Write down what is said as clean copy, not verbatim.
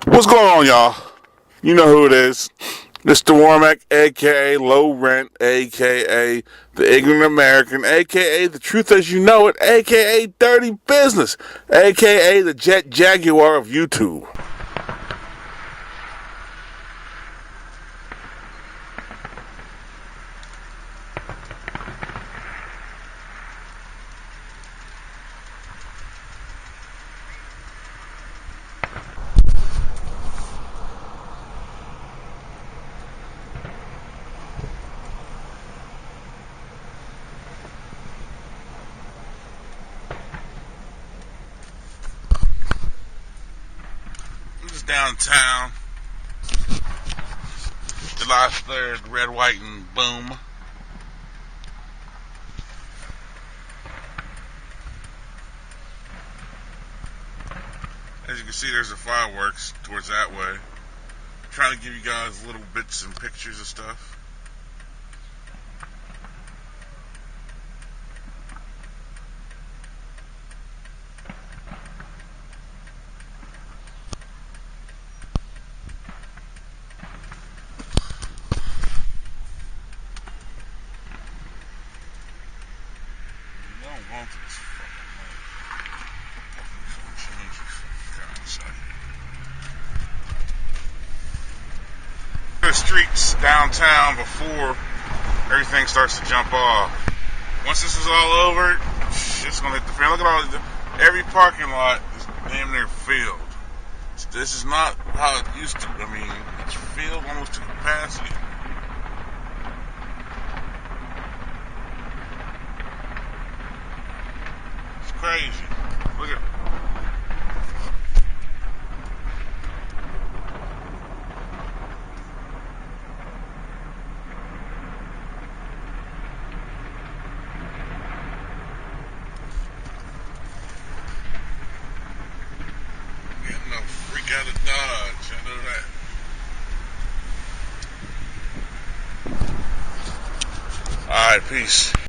What's going on, y'all? You know who it is. Mr. Warmack, aka Low Rent, aka The Ignorant American, aka The Truth As You Know It, aka Dirty Business, aka The Jet Jaguar of YouTube. I'm just downtown. July 3rd, red, white, and boom. As you can see, there's the fireworks towards that way. I'm trying to give you guys little bits and pictures of stuff. I don't want this fucking light. Change this kind of the streets downtown before everything starts to jump off. Once this is all over, shit's gonna hit the fan. Look at every parking lot is damn near filled. This is not how it used to. I mean, it's filled almost to capacity. It's crazy. Look at. Getting no freak out of Dodge. I know that. Alright, peace.